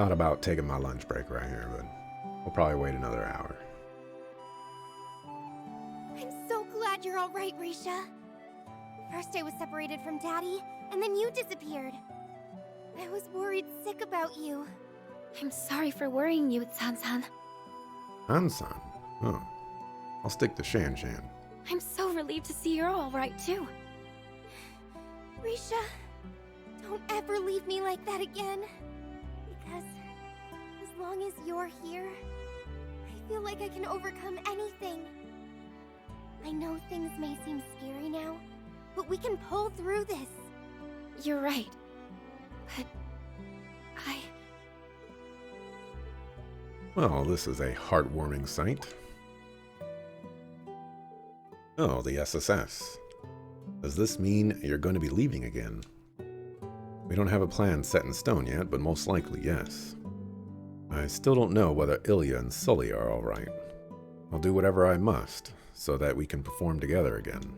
Thought about taking my lunch break right here, but we'll probably wait another hour. I'm so glad you're all right, Risha. First I was separated from Daddy, and then you disappeared. I was worried sick about you. I'm sorry for worrying you, San-san. Hansan? Oh. I'll stick to Shan-Shan. I'm so relieved to see you're all right, too. Risha, don't ever leave me like that again. Because as long as you're here, I feel like I can overcome anything. I know things may seem scary now, but we can pull through this. You're right. But Well, this is a heartwarming sight. Oh, the SSS. Does this mean you're going to be leaving again? We don't have a plan set in stone yet, but most likely yes. I still don't know whether Ilya and Sully are alright. I'll do whatever I must, so that we can perform together again.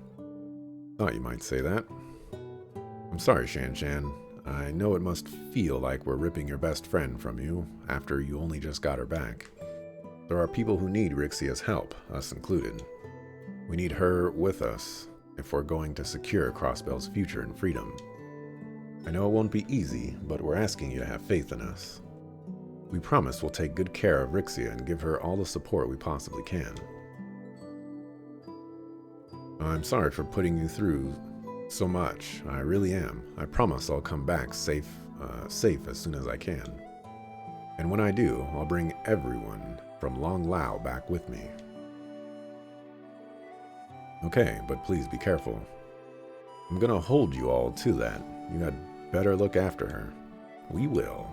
Thought you might say that. I'm sorry, Shan-Shan. I know it must feel like we're ripping your best friend from you, after you only just got her back. There are people who need Rixia's help, us included. We need her with us, if we're going to secure Crossbell's future and freedom. I know it won't be easy, but we're asking you to have faith in us. We promise we'll take good care of Rixia and give her all the support we possibly can. I'm sorry for putting you through so much. I really am. I promise I'll come back safe as soon as I can. And when I do, I'll bring everyone from Long Lao back with me. Okay, but please be careful. I'm gonna hold you all to that. You had better look after her. We will.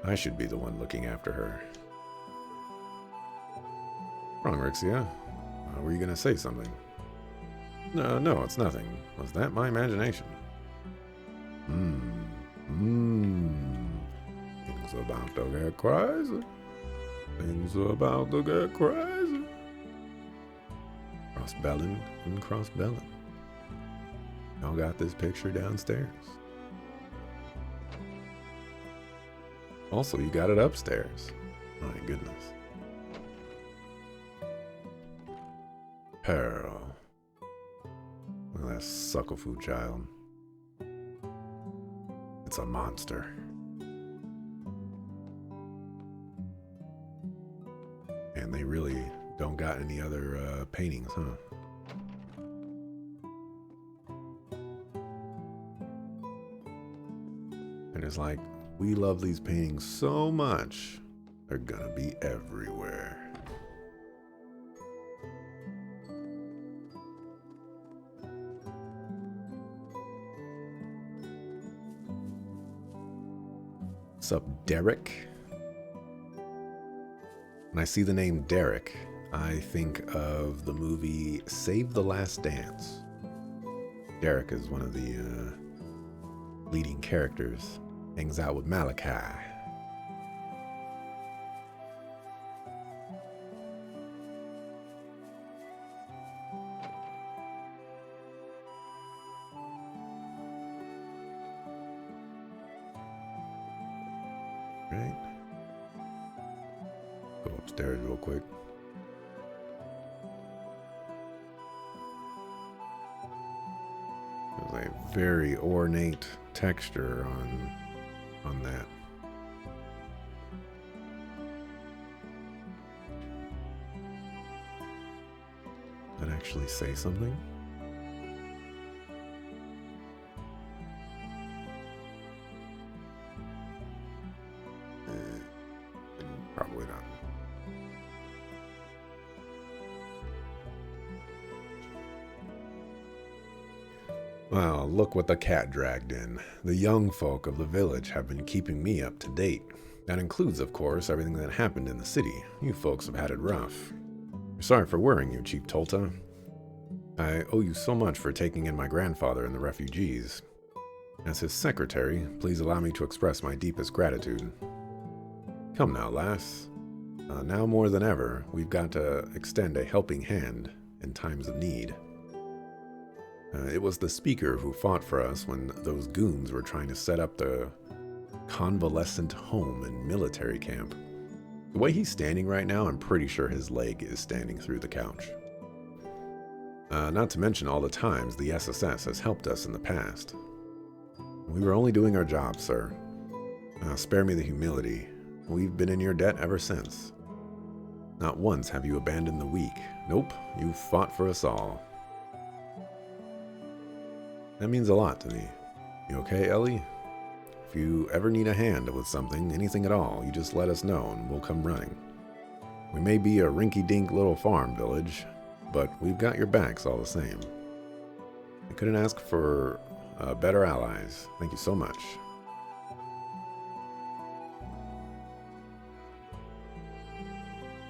I should be the one looking after her. Wrong, Rixia. Were you gonna say something? No, it's nothing. Was that my imagination? Things are about to get crazy. Things are about to get crazy. Cross-belling and cross-belling. Y'all got this picture downstairs. Also, you got it upstairs. My goodness. Pearl. Look at that sucklefoot child. It's a monster. And they really don't got any other paintings, huh? And it's like, we love these paintings so much, they're gonna be everywhere. What's up, Derek? When I see the name Derek, I think of the movie Save the Last Dance. Derek is one of the leading characters. Hangs out with Malachi. Right. Go upstairs real quick. There's a very ornate texture on that. That actually say something? Probably not. Well, look what the cat dragged in. The young folk of the village have been keeping me up to date. That includes, of course, everything that happened in the city. You folks have had it rough. Sorry for worrying you, Chief Tolta. I owe you so much for taking in my grandfather and the refugees. As his secretary, please allow me to express my deepest gratitude. Come now, lass. Now more than ever, we've got to extend a helping hand in times of need. It was the speaker who fought for us when those goons were trying to set up the convalescent home and military camp. The way he's standing right now, I'm pretty sure his leg is standing through the couch. Not to mention all the times the SSS has helped us in the past. We were only doing our job, sir. Spare me the humility. We've been in your debt ever since. Not once have you abandoned the weak. Nope, you fought for us all. That means a lot to me. You okay, Ellie? If you ever need a hand with something, anything at all, you just let us know and we'll come running. We may be a rinky-dink little farm village, but we've got your backs all the same. I couldn't ask for better allies. Thank you so much.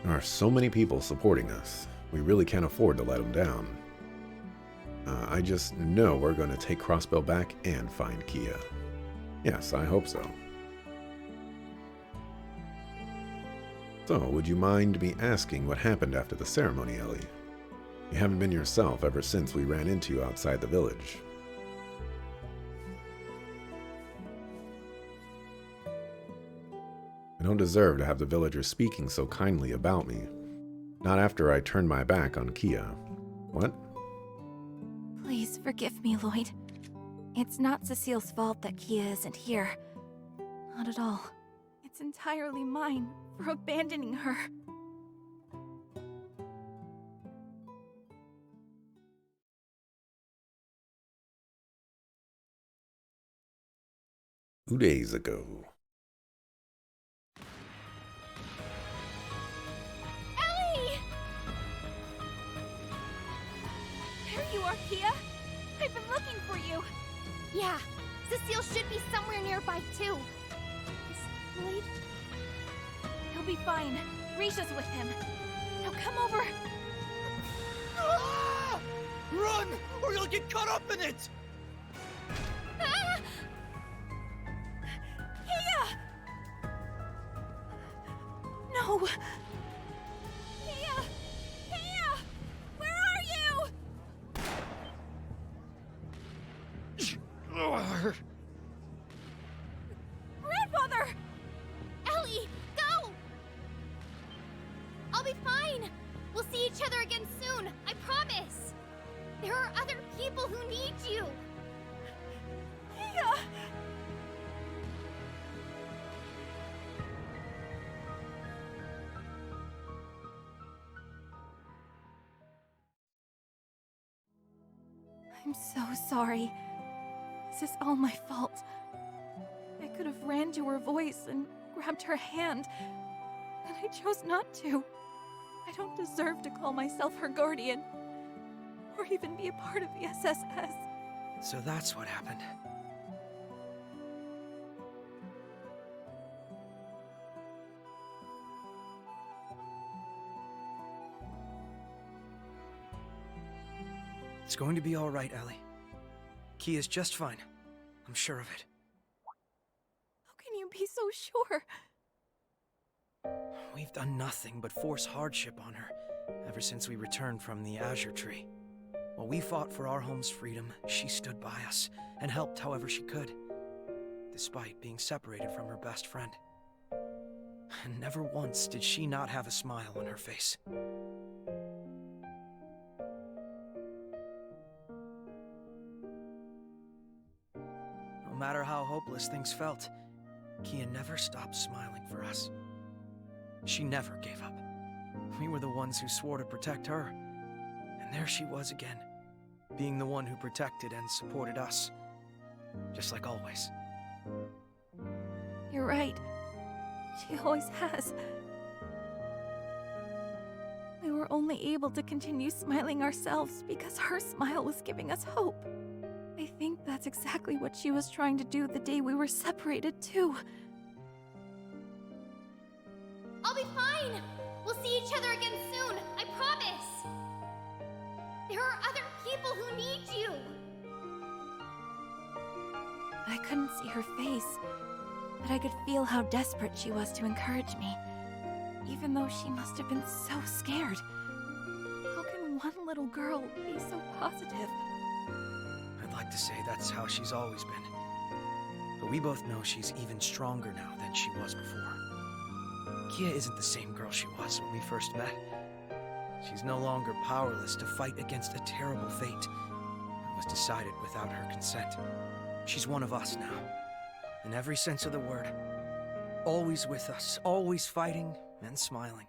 There are so many people supporting us. We really can't afford to let them down. I just know we're going to take Crossbell back and find Kia. Yes, I hope so. So, would you mind me asking what happened after the ceremony, Ellie? You haven't been yourself ever since we ran into you outside the village. I don't deserve to have the villagers speaking so kindly about me. Not after I turned my back on Kia. What? Please forgive me, Lloyd. It's not Cecile's fault that Kia isn't here. Not at all. It's entirely mine for abandoning her. Two days ago. Ellie! There you are, Kia. I've been looking for you. Yeah, Cecile should be somewhere nearby, too. Is Lloyd? He'll be fine. Risha's with him. Now come over. Ah! Run, or you'll get caught up in it! Ah! Kia! No. Kia! Kia! Where are you? Grandfather! Ellie, go! I'll be fine. We'll see each other again soon, I promise. There are other people who need you. Kia! I'm so sorry. This is all my fault. I could have ran to her voice and grabbed her hand, and I chose not to. I don't deserve to call myself her guardian, or even be a part of the SSS. So that's what happened. It's going to be all right, Ellie. Kia's just fine. I'm sure of it. How can you be so sure? We've done nothing but force hardship on her ever since we returned from the Azure Tree. While we fought for our home's freedom, she stood by us and helped however she could, despite being separated from her best friend. And never once did she not have a smile on her face. No matter how hopeless things felt, Kia never stopped smiling for us. She never gave up. We were the ones who swore to protect her. And there she was again, being the one who protected and supported us. Just like always. You're right. She always has. We were only able to continue smiling ourselves because her smile was giving us hope. I think that's exactly what she was trying to do the day we were separated, too. I'll be fine. We'll see each other again soon, I promise. There are other people who need you. I couldn't see her face, but I could feel how desperate she was to encourage me, even though she must have been so scared. How can one little girl be so positive? like to say that's how she's always been. But we both know she's even stronger now than she was before. Kia isn't the same girl she was when we first met. She's no longer powerless to fight against a terrible fate that was decided without her consent. She's one of us now, in every sense of the word. Always with us, always fighting and smiling.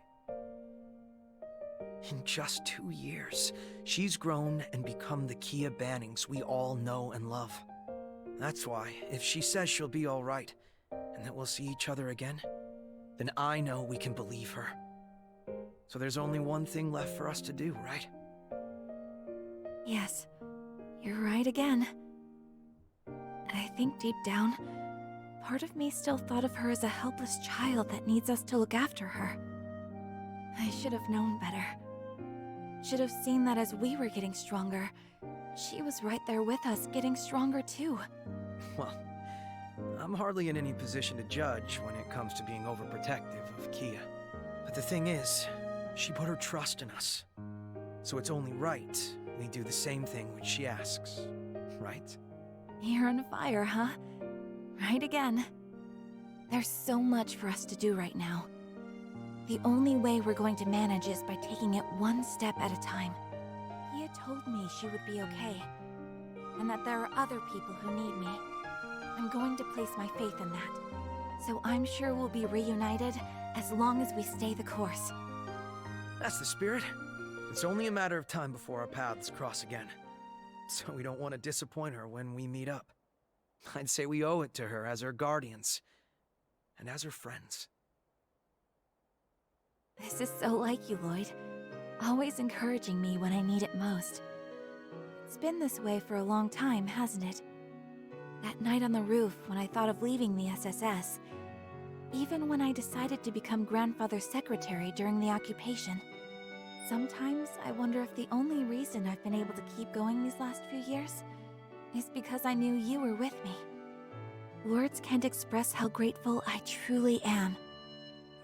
In just 2 years, she's grown and become the Kia Bannings we all know and love. That's why, if she says she'll be all right, and that we'll see each other again, then I know we can believe her. So there's only one thing left for us to do, right? Yes, you're right again. I think deep down, part of me still thought of her as a helpless child that needs us to look after her. I should have known better. Should have seen that as we were getting stronger, she was right there with us, getting stronger too. Well, I'm hardly in any position to judge when it comes to being overprotective of Kia. But the thing is, she put her trust in us. So it's only right we do the same thing when she asks, right? You're on fire, huh? Right again. There's so much for us to do right now. The only way we're going to manage is by taking it one step at a time. He had told me she would be okay, and that there are other people who need me. I'm going to place my faith in that, so I'm sure we'll be reunited as long as we stay the course. That's the spirit. It's only a matter of time before our paths cross again. So we don't want to disappoint her when we meet up. I'd say we owe it to her as her guardians, and as her friends. This is so like you, Lloyd. Always encouraging me when I need it most. It's been this way for a long time, hasn't it? That night on the roof when I thought of leaving the SSS. Even when I decided to become Grandfather's secretary during the occupation. Sometimes I wonder if the only reason I've been able to keep going these last few years is because I knew you were with me. Words can't express how grateful I truly am.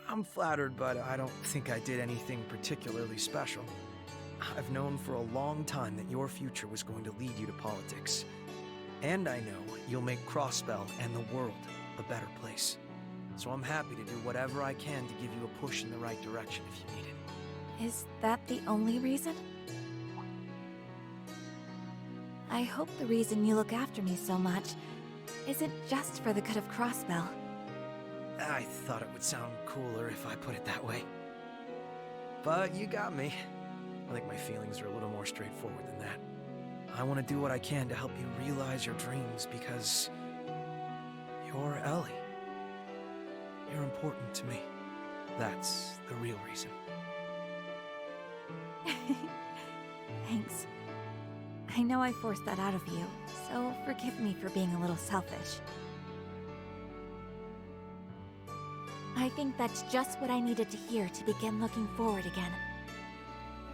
I'm flattered, but I don't think I did anything particularly special. I've known for a long time that your future was going to lead you to politics. And I know you'll make Crossbell and the world a better place. So I'm happy to do whatever I can to give you a push in the right direction if you need it. Is that the only reason? I hope the reason you look after me so much isn't just for the good of Crossbell. I thought it would sound cooler if I put it that way. But you got me. I think my feelings are a little more straightforward than that. I want to do what I can to help you realize your dreams because you're Ellie. You're important to me. That's the real reason. Thanks. I know I forced that out of you, so forgive me for being a little selfish. I think that's just what I needed to hear to begin looking forward again.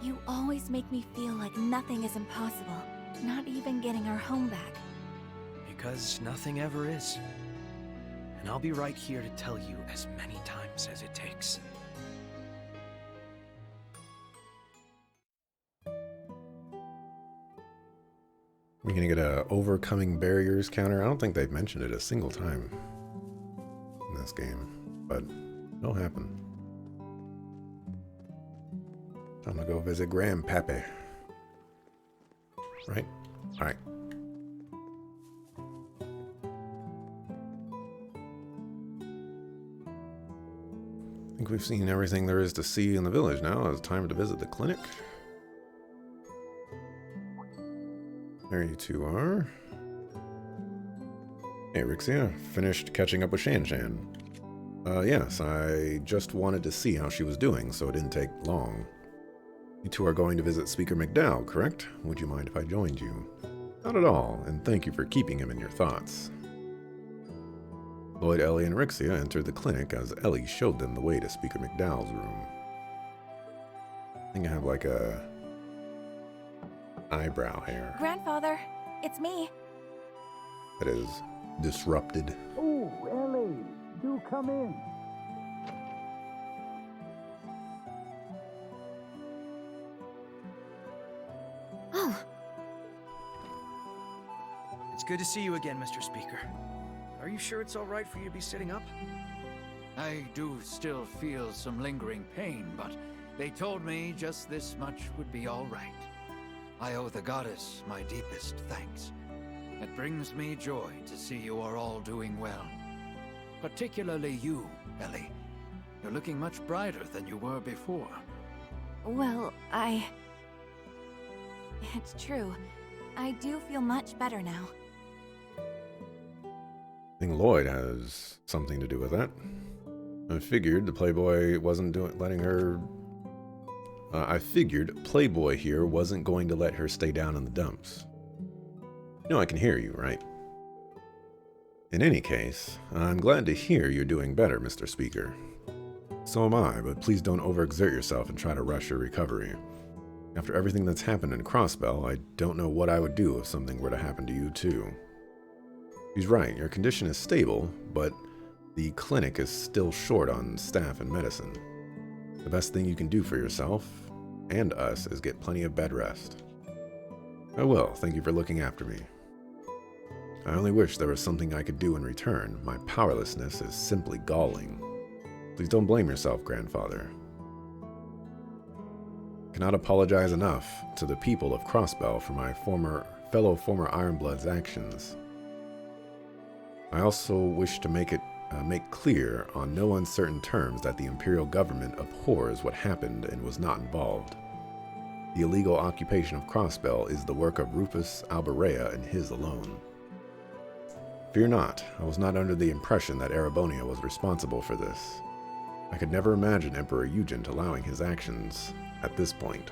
You always make me feel like nothing is impossible, not even getting our home back. Because nothing ever is. And I'll be right here to tell you as many times as it takes. We're gonna get a overcoming barriers counter. I don't think they've mentioned it a single time in this game, but it'll happen. Time to go visit Grandpappy. Right? Alright. I think we've seen everything there is to see in the village now. It's time to visit the clinic. There you two are. Hey, Rixia, finished catching up with Shan Shan. Yes, I just wanted to see how she was doing, so it didn't take long. You two are going to visit Speaker McDowell, correct? Would you mind if I joined you? Not at all, and thank you for keeping him in your thoughts. Lloyd, Ellie, and Rixia entered the clinic as Ellie showed them the way to Speaker McDowell's room. I think I have like a eyebrow hair Grandfather, it's me. that is disrupted. Oh, Ellie, do come in. Oh, It's good to see you again, Mr. Speaker. Are you sure it's all right for you to be sitting up? I do still feel some lingering pain, but they told me just this much would be all right. I owe the goddess my deepest thanks. It brings me joy to see you are all doing well. Particularly you, Ellie. You're looking much brighter than you were before. Well, It's true. I do feel much better now. I think Lloyd has something to do with that. I figured the Playboy wasn't letting her... I figured Playboy here wasn't going to let her stay down in the dumps. You know I can hear you, right? In any case, I'm glad to hear you're doing better, Mr. Speaker. So am I, but please don't overexert yourself and try to rush your recovery. After everything that's happened in Crossbell, I don't know what I would do if something were to happen to you too. He's right, your condition is stable, but the clinic is still short on staff and medicine. The best thing you can do for yourself, and us, is get plenty of bed rest. I will, thank you for looking after me. I only wish there was something I could do in return. My powerlessness is simply galling. Please don't blame yourself, Grandfather. I cannot apologize enough to the people of Crossbell for my fellow former Ironbloods' actions. I also wish to make clear on no uncertain terms that the Imperial government abhors what happened and was not involved. The illegal occupation of Crossbell is the work of Rufus Alberea and his alone. Fear not, I was not under the impression that Erebonia was responsible for this. I could never imagine Emperor Eugent allowing his actions at this point.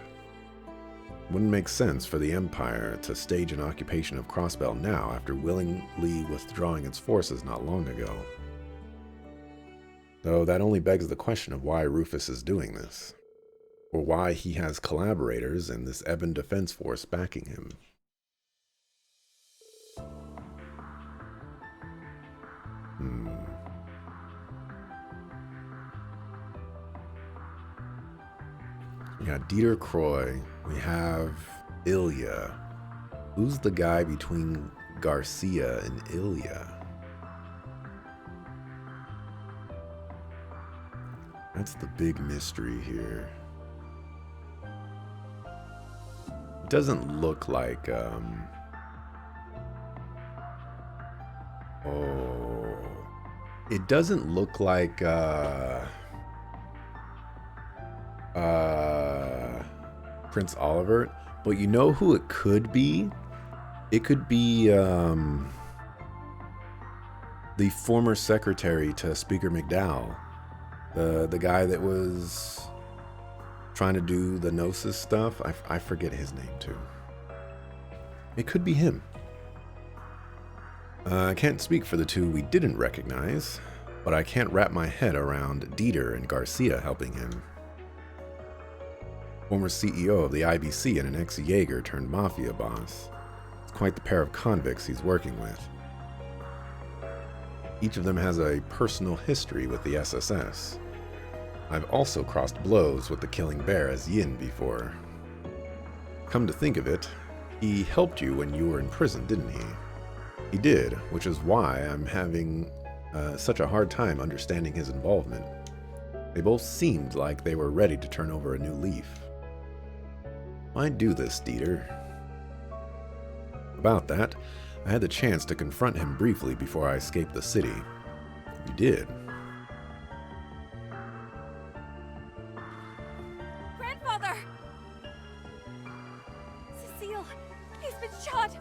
It wouldn't make sense for the Empire to stage an occupation of Crossbell now after willingly withdrawing its forces not long ago. Though that only begs the question of why Rufus is doing this, or why he has collaborators in this Ebon Defense Force backing him. We got Dieter Croy. We have Ilya. Who's the guy between Garcia and Ilya? That's the big mystery here. It doesn't look like, it doesn't look like, Prince Oliver, but you know who it could be? It could be, the former secretary to Speaker McDowell. The guy that was trying to do the Gnosis stuff. I forget his name too. It could be him. I can't speak for the two we didn't recognize, but I can't wrap my head around Dieter and Garcia helping him. Former CEO of the IBC and an ex-Jaeger turned mafia boss. It's quite the pair of convicts he's working with. Each of them has a personal history with the SSS. I've also crossed blows with the Killing Bear as Yin before. Come to think of it, he helped you when you were in prison, didn't he? He did, which is why I'm having such a hard time understanding his involvement. They both seemed like they were ready to turn over a new leaf. Why do this, Dieter? About that, I had the chance to confront him briefly before I escaped the city. You did. Grandfather! Cecile, he's been shot!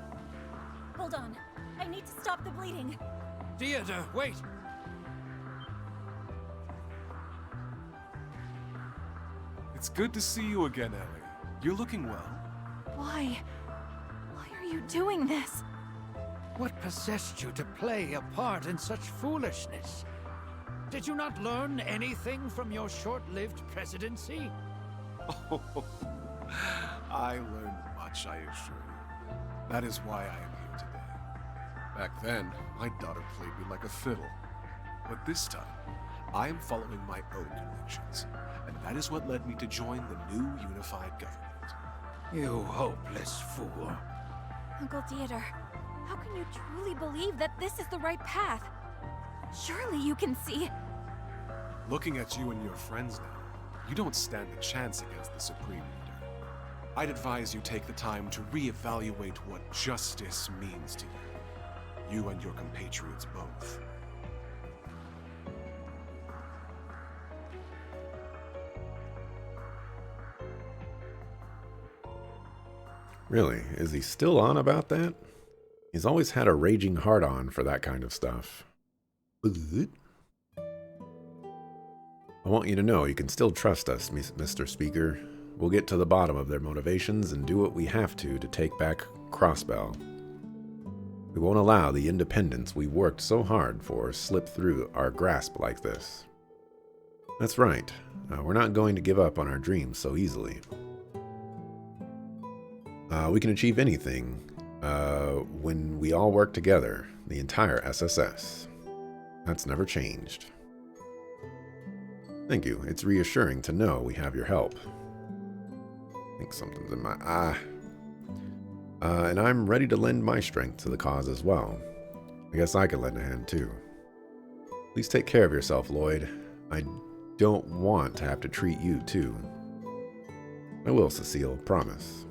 Hold on. I need to stop the bleeding. Theater, wait! It's good to see you again, Ellie. You're looking well. Why? Why are you doing this? What possessed you to play a part in such foolishness? Did you not learn anything from your short-lived presidency? Oh, I learned much, I assure you. That is why I am here today. Back then, my daughter played me like a fiddle. But this time, I am following my own convictions. And that is what led me to join the new unified government. You hopeless fool. Uncle Dieter, How can you truly believe that this is the right path? Surely you can see. Looking at you and your friends now, you don't stand a chance against the Supreme Leader. I'd advise you take the time to reevaluate what justice means to you. You and your compatriots both. Really? Is he still on about that? He's always had a raging heart-on for that kind of stuff. But I want you to know you can still trust us, Mr. Speaker. We'll get to the bottom of their motivations and do what we have to take back Crossbell. We won't allow the independence we worked so hard for slip through our grasp like this. That's right. We're not going to give up on our dreams so easily. We can achieve anything when we all work together, the entire SSS. That's never changed. Thank you. It's reassuring to know we have your help. I think something's in my eye. And I'm ready to lend my strength to the cause as well. I guess I could lend a hand too. Please take care of yourself, Lloyd. I don't want to have to treat you too. I will, Cecile, promise.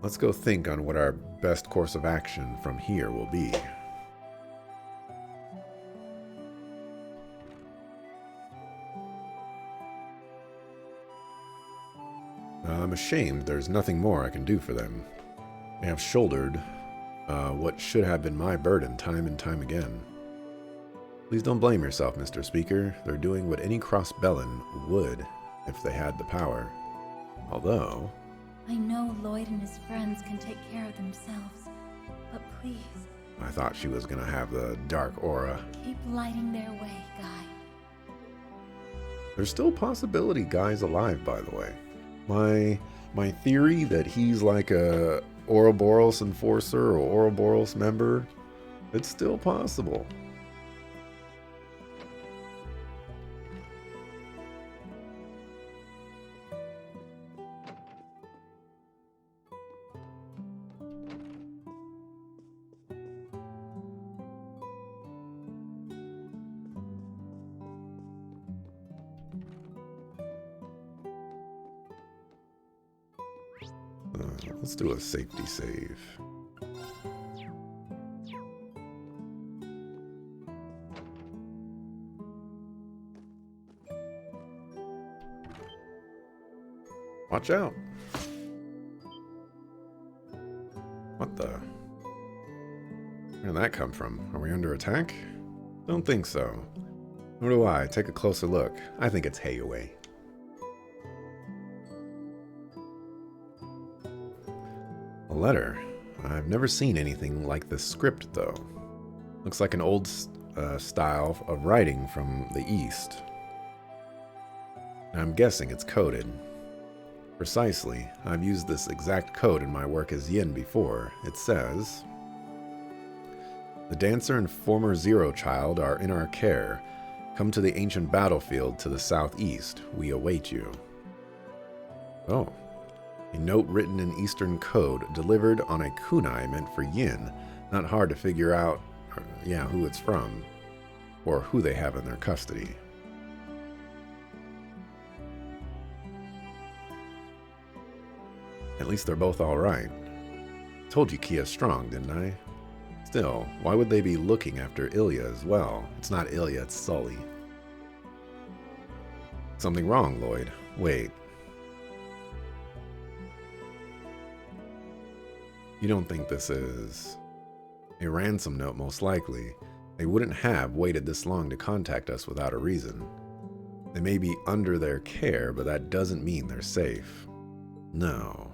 Let's go think on what our best course of action from here will be. I'm ashamed there's nothing more I can do for them. They have shouldered what should have been my burden time and time again. Please don't blame yourself, Mr. Speaker. They're doing what any Crossbellan would if they had the power. Although... I know Lloyd and his friends can take care of themselves, but please... I thought she was gonna have the dark aura. Keep lighting their way, Guy. There's still possibility Guy's alive, by the way. My theory that he's like a Ouroboros enforcer or Ouroboros member, it's still possible. Let's do a safety save. Watch out. What the? Where did that come from? Are we under attack? Don't think so. Nor do I. Take a closer look. I think it's Hayaway. A letter. I've never seen anything like this script, though. Looks like an old style of writing from the East. I'm guessing it's coded. Precisely. I've used this exact code in my work as Yin before. It says, "The dancer and former Zero Child are in our care. Come to the ancient battlefield to the southeast. We await you." Oh. A note written in Eastern code, delivered on a kunai meant for Yin. Not hard to figure out, who it's from, or who they have in their custody. At least they're both alright. Told you Kia's strong, didn't I? Still, why would they be looking after Ilya as well? It's not Ilya, it's Sully. Something wrong, Lloyd. Wait. You don't think this is a ransom note, most likely. They wouldn't have waited this long to contact us without a reason. They may be under their care, but that doesn't mean they're safe. No.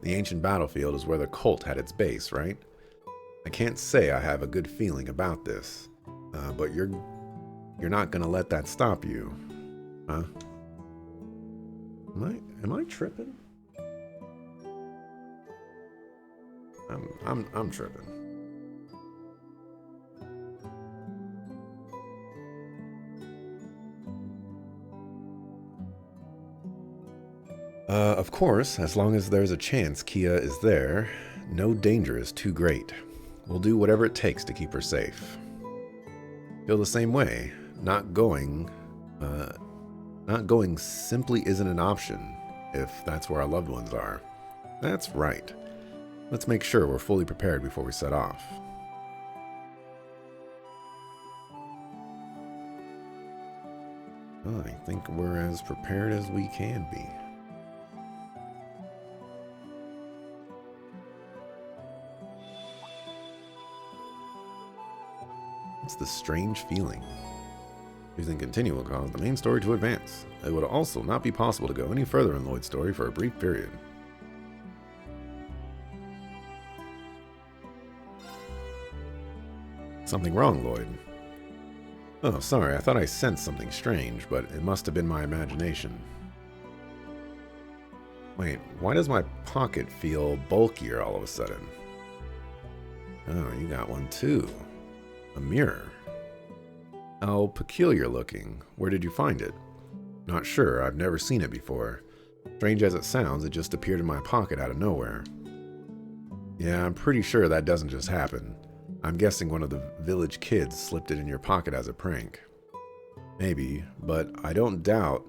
The ancient battlefield is where the cult had its base, right? I can't say I have a good feeling about this, but you're not gonna let that stop you, huh? Am I tripping? I'm tripping. Of course, as long as there's a chance Kia is there. no danger is too great. We'll do whatever it takes to keep her safe. Feel the same way. Not going simply isn't an option if that's where our loved ones are. That's right. Let's make sure we're fully prepared before we set off. Well, I think we're as prepared as we can be. It's the strange feeling. Choosing continue will cause the main story to advance. It would also not be possible to go any further in Lloyd's story for a brief period. Something wrong, Lloyd? Oh, sorry, I thought I sensed something strange, but it must have been my imagination. Wait, why does my pocket feel bulkier all of a sudden? Oh, you got one too. A mirror. How peculiar looking. Where did you find it? Not sure, I've never seen it before. Strange as it sounds, it just appeared in my pocket out of nowhere. Yeah, I'm pretty sure that doesn't just happen. I'm guessing one of the village kids slipped it in your pocket as a prank. Maybe, but I doubt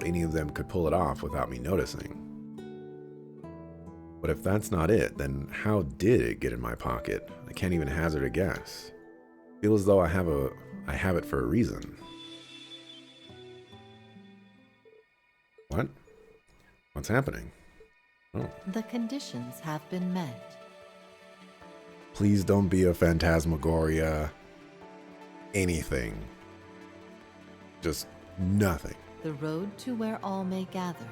any of them could pull it off without me noticing. But if that's not it, then how did it get in my pocket? I can't even hazard a guess. Feel as though I have it for a reason. What? What's happening? Oh. The conditions have been met. Please don't be a phantasmagoria. Anything. Just nothing. The road to where all may gather,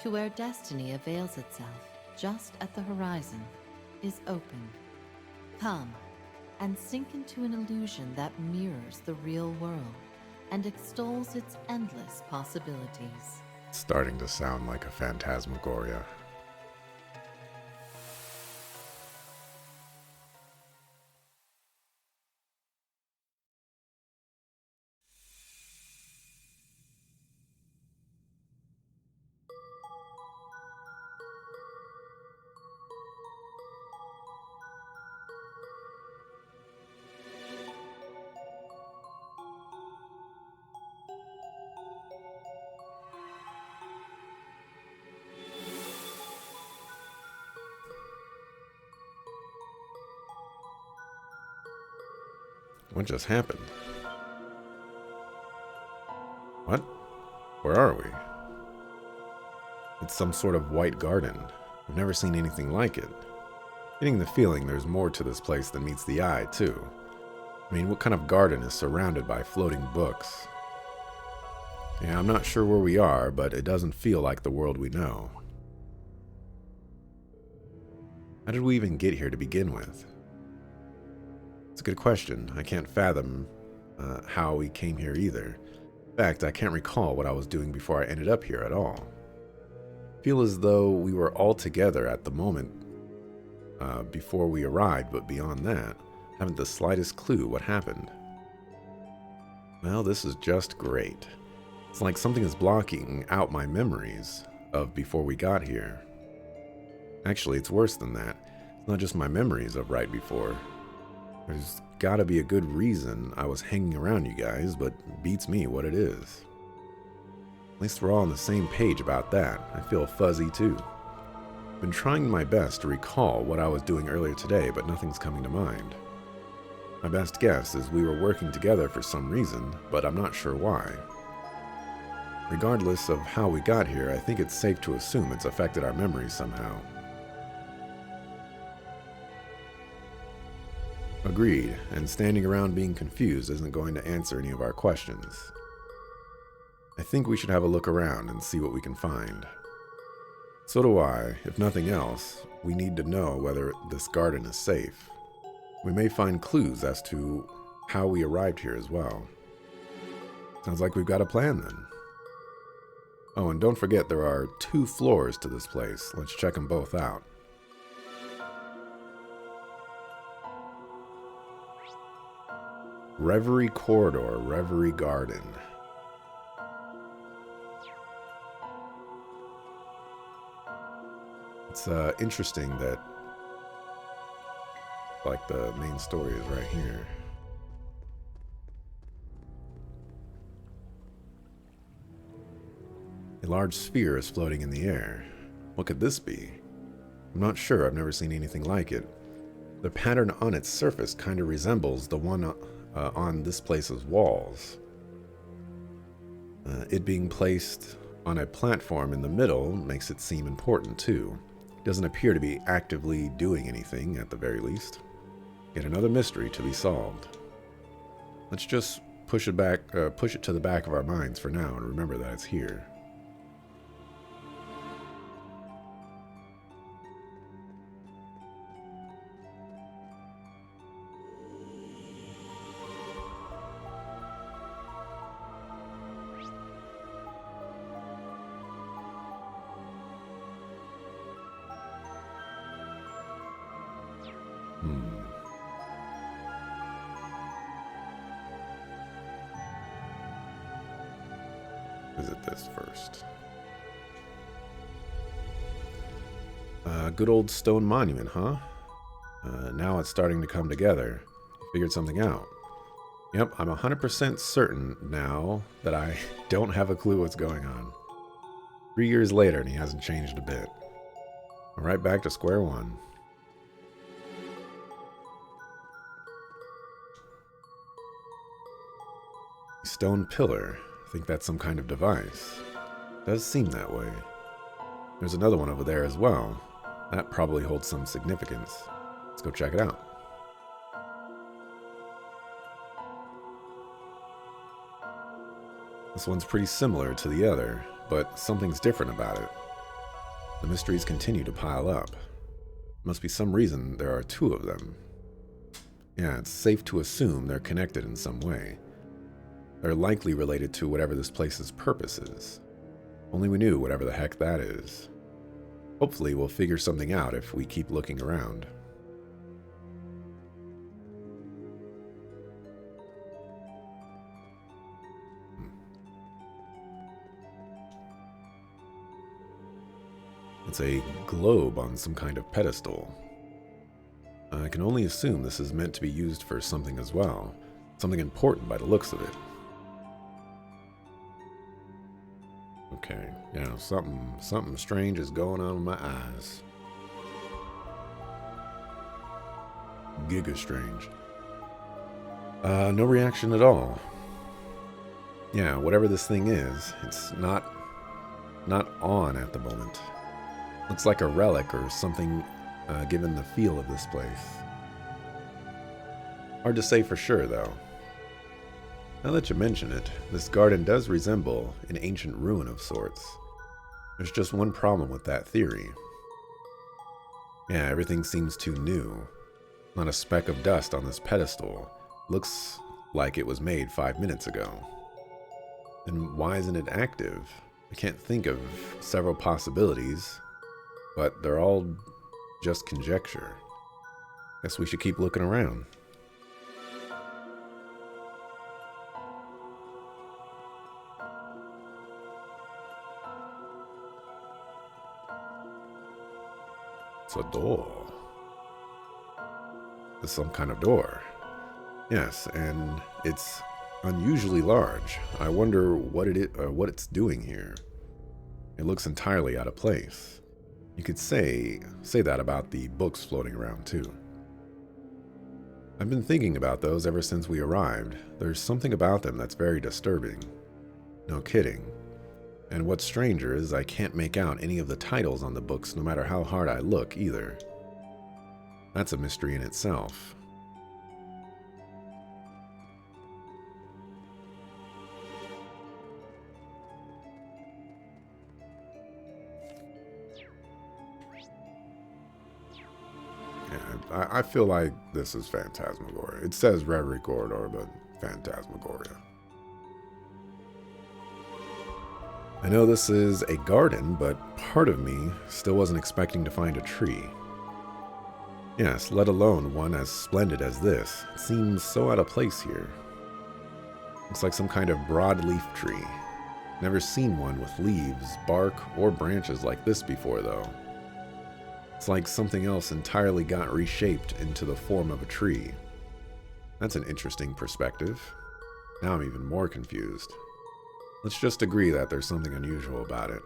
to where destiny avails itself, just at the horizon, is open. Come, and sink into an illusion that mirrors the real world and extols its endless possibilities. It's starting to sound like a phantasmagoria. What just happened? What? Where are we? It's some sort of white garden. I've never seen anything like it. Getting the feeling there's more to this place than meets the eye, too. I mean, what kind of garden is surrounded by floating books? Yeah, I'm not sure where we are, but it doesn't feel like the world we know. How did we even get here to begin with? It's a good question. I can't fathom how we came here either. In fact, I can't recall what I was doing before I ended up here at all. I feel as though we were all together at the moment before we arrived, but beyond that, haven't the slightest clue what happened. Well, this is just great. It's like something is blocking out my memories of before we got here. Actually, it's worse than that. It's not just my memories of right before. There's gotta be a good reason I was hanging around you guys, but beats me what it is. At least we're all on the same page about that. I feel fuzzy too. I've been trying my best to recall what I was doing earlier today, but nothing's coming to mind. My best guess is we were working together for some reason, but I'm not sure why. Regardless of how we got here, I think it's safe to assume it's affected our memories somehow. Agreed, and standing around being confused isn't going to answer any of our questions. I think we should have a look around and see what we can find. So do I. If nothing else, we need to know whether this garden is safe. We may find clues as to how we arrived here as well. Sounds like we've got a plan then. Oh, and don't forget there are 2 floors to this place. Let's check them both out. Reverie Corridor, Reverie Garden. It's interesting that, like, the main story is right here. A large sphere is floating in the air. What could this be? I'm not sure, I've never seen anything like it. The pattern on its surface kind of resembles the one on this place's walls. It being placed on a platform in the middle makes it seem important too. It doesn't appear to be actively doing anything, at the very least. Yet another mystery to be solved. Let's just push it to the back of our minds for now and remember that it's here. Visit this first. Good old stone monument, huh? Now it's starting to come together. Figured something out. Yep, I'm 100% certain now that I don't have a clue what's going on. 3 years later and he hasn't changed a bit. I'm right back to square one. Stone pillar. I think that's some kind of device. Does seem that way. There's another one over there as well. That probably holds some significance. Let's go check it out. This one's pretty similar to the other, but something's different about it. The mysteries continue to pile up. Must be some reason there are two of them. Yeah, it's safe to assume they're connected in some way. They're likely related to whatever this place's purpose is. Only we knew whatever the heck that is. Hopefully we'll figure something out if we keep looking around. It's a globe on some kind of pedestal. I can only assume this is meant to be used for something as well. Something important by the looks of it. Okay, yeah, something strange is going on with my eyes. Giga strange. No reaction at all. Yeah, whatever this thing is, it's not on at the moment. Looks like a relic or something, given the feel of this place. Hard to say for sure, though. Now that you mention it, this garden does resemble an ancient ruin of sorts. There's just one problem with that theory. Yeah, everything seems too new. Not a speck of dust on this pedestal. Looks like it was made 5 minutes ago. Then why isn't it active? I can't think of several possibilities, but they're all just conjecture. Guess we should keep looking around. It's a door. It's some kind of door. Yes, and it's unusually large. I wonder what it's doing here. It looks entirely out of place. You could say that about the books floating around too. I've been thinking about those ever since we arrived. There's something about them that's very disturbing. No kidding. And what's stranger is I can't make out any of the titles on the books no matter how hard I look either. That's a mystery in itself. Yeah, I feel like this is Phantasmagoria. It says Reverie Corridor, but Phantasmagoria. I know this is a garden, but part of me still wasn't expecting to find a tree. Yes, let alone one as splendid as this. It seems so out of place here. Looks like some kind of broadleaf tree. Never seen one with leaves, bark, or branches like this before, though. It's like something else entirely got reshaped into the form of a tree. That's an interesting perspective. Now I'm even more confused. Let's just agree that there's something unusual about it,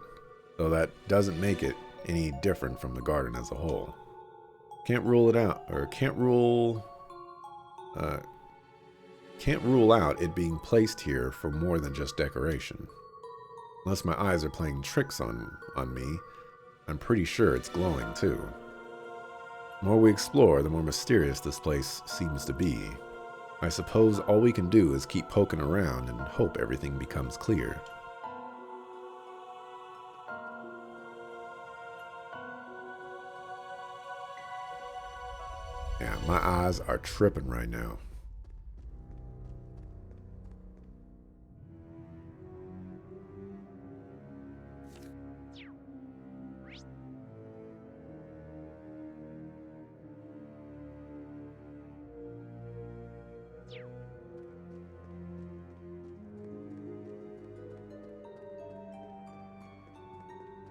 though that doesn't make it any different from the garden as a whole. Can't rule out it being placed here for more than just decoration. Unless my eyes are playing tricks on me, I'm pretty sure it's glowing too. The more we explore, the more mysterious this place seems to be. I suppose all we can do is keep poking around and hope everything becomes clear. Yeah, my eyes are tripping right now.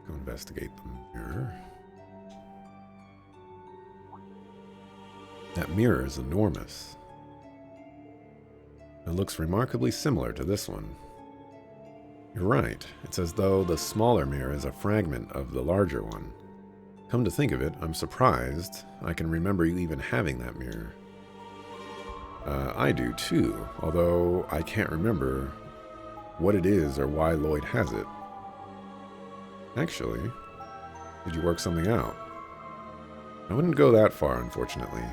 Go investigate the mirror. That mirror is enormous. It looks remarkably similar to this one. You're right, it's as though the smaller mirror is a fragment of the larger one. Come to think of it, I'm surprised I can remember you even having that mirror. I do too, although I can't remember what it is or why Lloyd has it. Actually, did you work something out? I wouldn't go that far, unfortunately.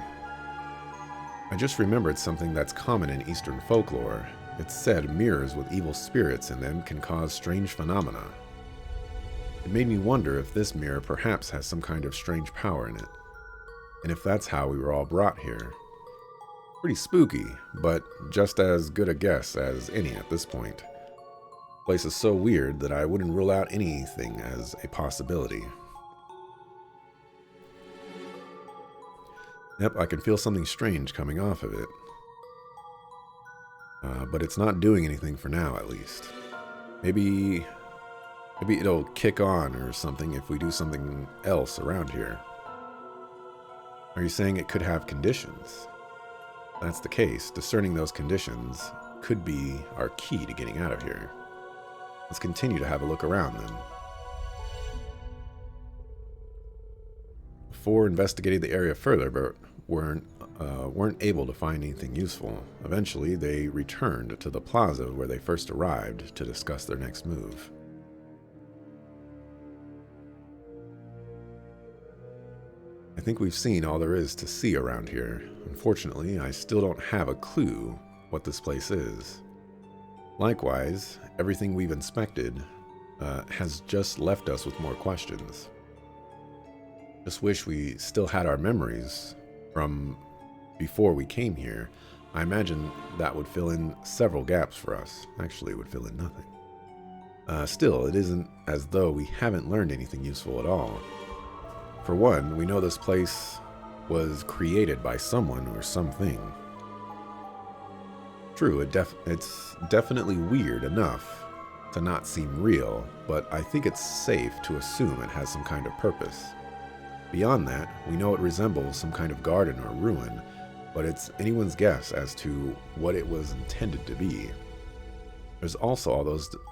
I just remembered something that's common in Eastern folklore. It's said mirrors with evil spirits in them can cause strange phenomena. It made me wonder if this mirror perhaps has some kind of strange power in it, and if that's how we were all brought here. Pretty spooky, but just as good a guess as any at this point. The place is so weird that I wouldn't rule out anything as a possibility. Yep, I can feel something strange coming off of it. But it's not doing anything for now, at least. Maybe it'll kick on or something if we do something else around here. Are you saying it could have conditions? If that's the case, discerning those conditions could be our key to getting out of here. Let's continue to have a look around then. Before investigating the area further, but weren't able to find anything useful. Eventually, they returned to the plaza where they first arrived to discuss their next move. I think we've seen all there is to see around here. Unfortunately, I still don't have a clue what this place is. Likewise, everything we've inspected has just left us with more questions. Just wish we still had our memories from before we came here. I imagine that would fill in several gaps for us. Actually, it would fill in nothing. Still, it isn't as though we haven't learned anything useful at all. For one, we know this place was created by someone or something. True, it's definitely weird enough to not seem real, but I think it's safe to assume it has some kind of purpose. Beyond that, we know it resembles some kind of garden or ruin, but it's anyone's guess as to what it was intended to be. There's also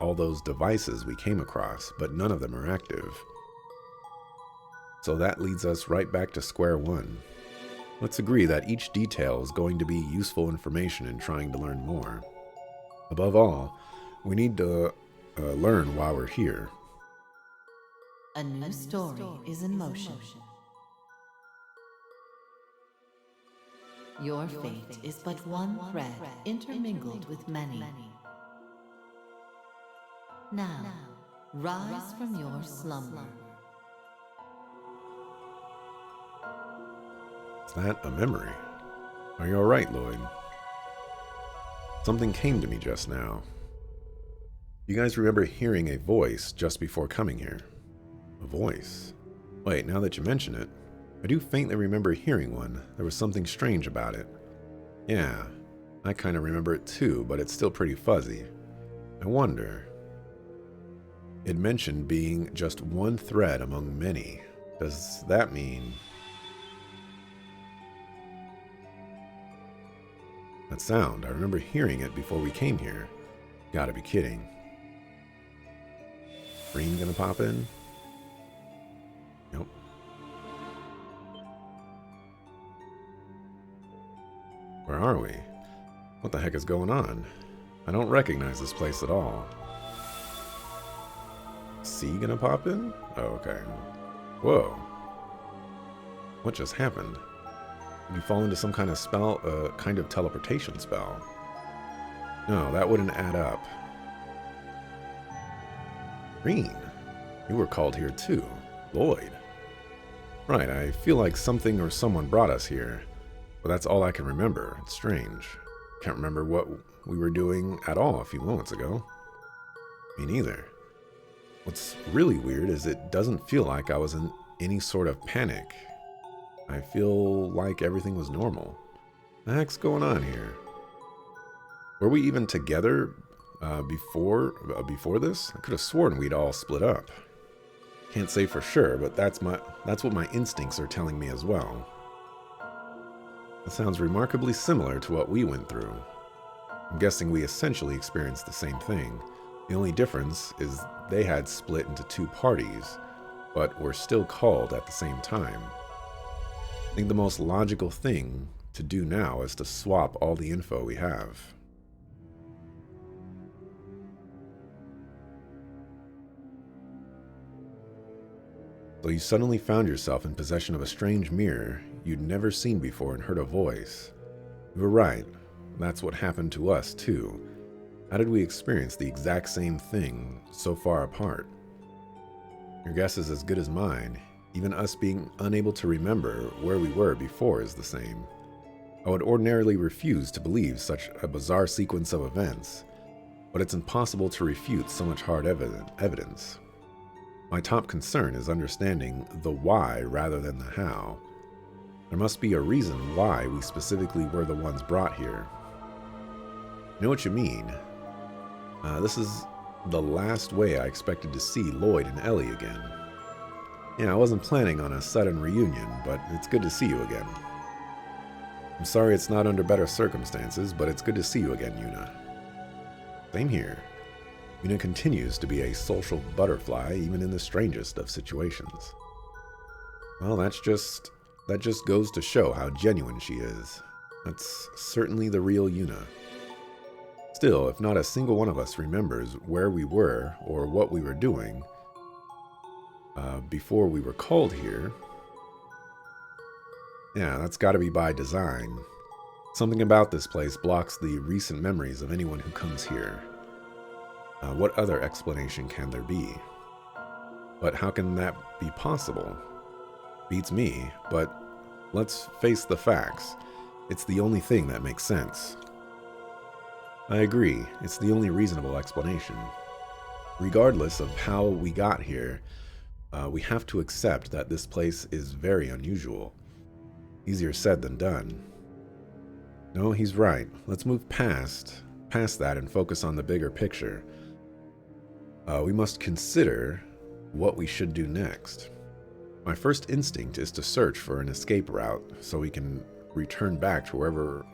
all those devices we came across, but none of them are active. So that leads us right back to square one. Let's agree that each detail is going to be useful information in trying to learn more. Above all, we need to learn why we're here. A new story is in motion. Your fate is but one thread intermingled with many. Now, rise from your slumber. Is that a memory? Are you alright, Lloyd? Something came to me just now. You guys remember hearing a voice just before coming here? A voice? Wait, now that you mention it, I do faintly remember hearing one. There was something strange about it. Yeah, I kind of remember it too, but it's still pretty fuzzy. I wonder. It mentioned being just one thread among many. Does that mean... That sound, I remember hearing it before we came here. Gotta be kidding. Green gonna pop in? Nope. Where are we? What the heck is going on? I don't recognize this place at all. C gonna pop in? Oh, okay. Whoa. What just happened? Did you fall into some kind of spell, kind of teleportation spell? No, that wouldn't add up. Green, you were called here too. Lloyd. Right, I feel like something or someone brought us here. But that's all I can remember. It's strange. Can't remember what we were doing at all a few moments ago. Me neither. What's really weird is it doesn't feel like I was in any sort of panic. I feel like everything was normal. What the heck's going on here? Were we even together before this? I could have sworn we'd all split up. Can't say for sure, but that's what my instincts are telling me as well. That sounds remarkably similar to what we went through. I'm guessing we essentially experienced the same thing. The only difference is they had split into two parties, but were still called at the same time. I think the most logical thing to do now is to swap all the info we have. So you suddenly found yourself in possession of a strange mirror you'd never seen before and heard a voice. You were right. That's what happened to us, too. How did we experience the exact same thing so far apart? Your guess is as good as mine. Even us being unable to remember where we were before is the same. I would ordinarily refuse to believe such a bizarre sequence of events, but it's impossible to refute so much hard evidence. My top concern is understanding the why rather than the how. There must be a reason why we specifically were the ones brought here. I know what you mean. This is the last way I expected to see Lloyd and Ellie again. Yeah, I wasn't planning on a sudden reunion, but it's good to see you again. I'm sorry it's not under better circumstances, but it's good to see you again, Yuna. Same here. Yuna continues to be a social butterfly even in the strangest of situations. Well, that just goes to show how genuine she is. That's certainly the real Yuna. Still, if not a single one of us remembers where we were or what we were doing before we were called here, yeah, that's got to be by design. Something about this place blocks the recent memories of anyone who comes here. What other explanation can there be? But how can that be possible? Beats me, but let's face the facts. It's the only thing that makes sense. I agree, it's the only reasonable explanation. Regardless of how we got here, we have to accept that this place is very unusual. Easier said than done. No, he's right. Let's move past that and focus on the bigger picture. We must consider what we should do next. My first instinct is to search for an escape route so we can return back to wherever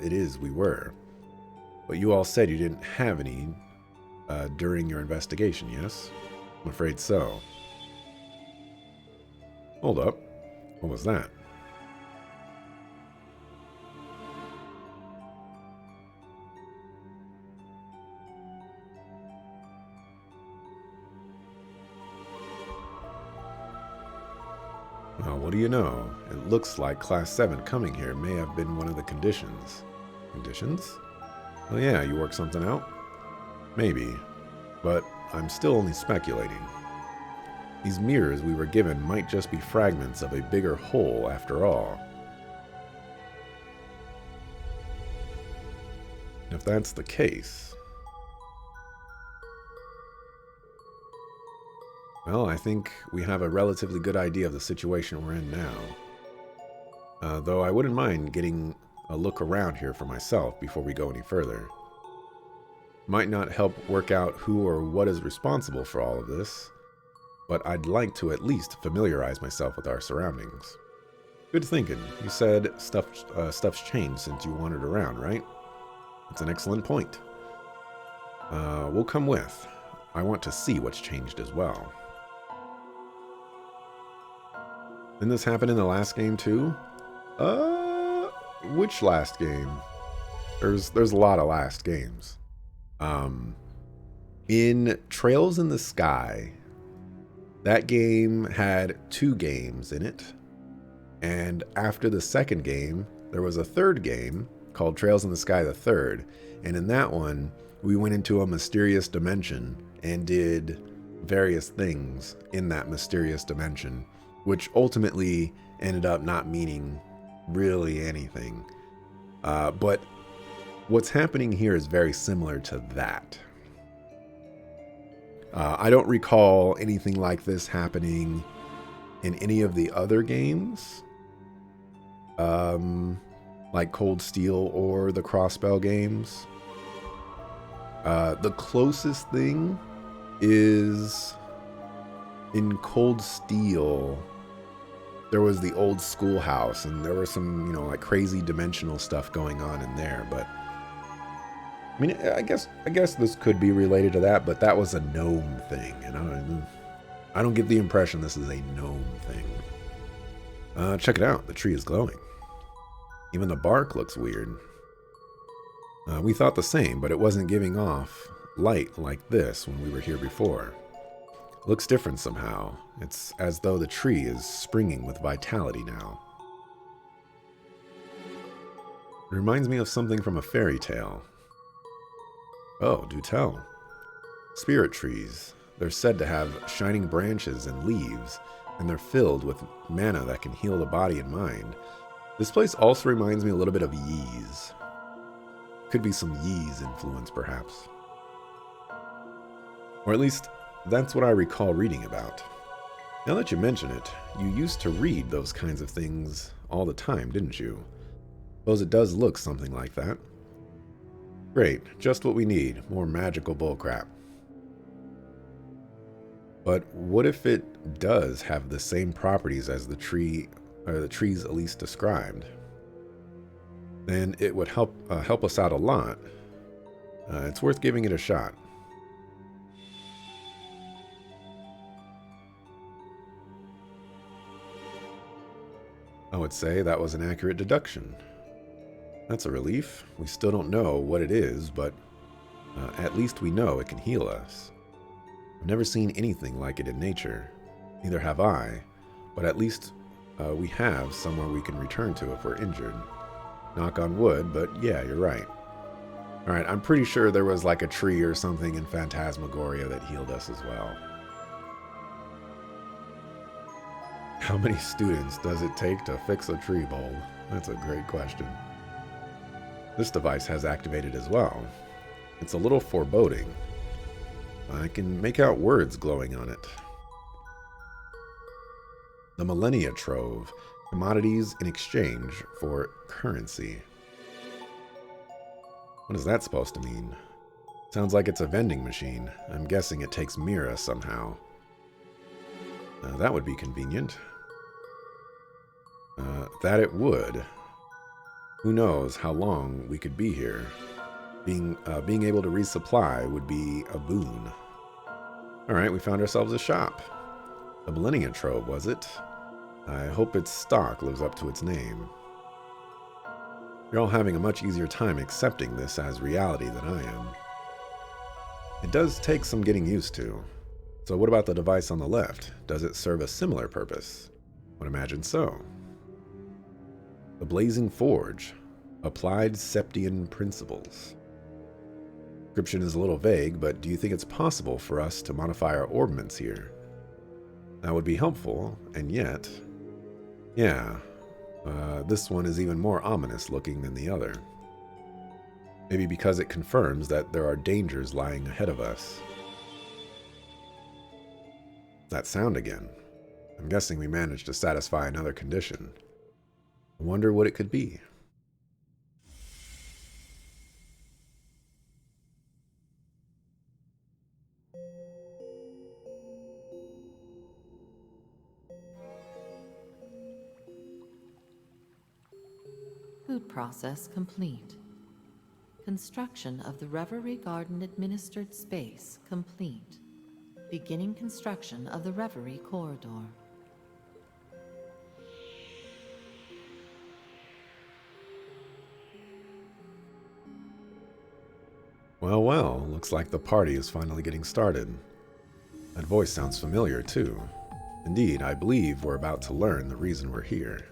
it is we were. But you all said you didn't have any during your investigation, yes? I'm afraid so. Hold up. What was that? Well, what do you know? It looks like Class 7 coming here may have been one of the conditions. Conditions? Well, yeah, you work something out? Maybe. But I'm still only speculating. These mirrors we were given might just be fragments of a bigger whole after all. If that's the case... Well, I think we have a relatively good idea of the situation we're in now. Though I wouldn't mind getting a look around here for myself before we go any further. Might not help work out who or what is responsible for all of this. but I'd like to at least familiarize myself with our surroundings. Good thinking. You said stuff's changed since you wandered around, right? That's an excellent point. We'll come with. I want to see what's changed as well. Didn't this happen in the last game too? Which last game? There's a lot of last games. In Trails in the Sky, that game had 2 games in it. And after the second game, there was a third game called Trails in the Sky the Third. And in that one, we went into a mysterious dimension and did various things in that mysterious dimension, which ultimately ended up not meaning really anything. But what's happening here is very similar to that. I don't recall anything like this happening in any of the other games, like Cold Steel or the Crossbell games. The closest thing is in Cold Steel. There was the old schoolhouse, and there was some, like crazy dimensional stuff going on in there. But I mean, I guess this could be related to that, but that was a gnome thing, and I don't get the impression this is a gnome thing. Check it out. The tree is glowing. Even the bark looks weird. We thought the same, but it wasn't giving off light like this when we were here before. Looks different somehow. It's as though the tree is springing with vitality now. It reminds me of something from a fairy tale. Oh, do tell. Spirit trees. They're said to have shining branches and leaves, and they're filled with mana that can heal the body and mind. This place also reminds me a little bit of Ys. Could be some Ys influence, perhaps. Or at least, that's what I recall reading about. Now that you mention it, you used to read those kinds of things all the time, didn't you? Suppose it does look something like that. Great, just what we need, more magical bullcrap. But what if it does have the same properties as the tree, or the trees Elise described? Then it would help us out a lot. It's worth giving it a shot. I would say that was an accurate deduction. That's a relief. We still don't know what it is, but at least we know it can heal us. I've never seen anything like it in nature. Neither have I, but at least we have somewhere we can return to if we're injured. Knock on wood, but yeah, you're right. Alright, I'm pretty sure there was like a tree or something in Phantasmagoria that healed us as well. How many students does it take to fix a tree bulb? That's a great question. This device has activated as well. It's a little foreboding. I can make out words glowing on it. The Millennia Trove. Commodities in exchange for currency. What is that supposed to mean? Sounds like it's a vending machine. I'm guessing it takes Mira somehow. That would be convenient. That it would. Who knows how long we could be here. Being able to resupply would be a boon. Alright, we found ourselves a shop. The Millennia Trove, was it? I hope its stock lives up to its name. You're all having a much easier time accepting this as reality than I am. It does take some getting used to. So what about the device on the left? Does it serve a similar purpose? Would imagine so. The Blazing Forge. Applied Septian Principles. Description is a little vague, but do you think it's possible for us to modify our orbments here? That would be helpful, and yet... Yeah, this one is even more ominous looking than the other. Maybe because it confirms that there are dangers lying ahead of us. That sound again. I'm guessing we managed to satisfy another condition. I wonder what it could be. Food process complete. Construction of the Reverie Garden administered space complete. Beginning construction of the Reverie corridor. Well, well, looks like the party is finally getting started. That voice sounds familiar, too. Indeed, I believe we're about to learn the reason we're here.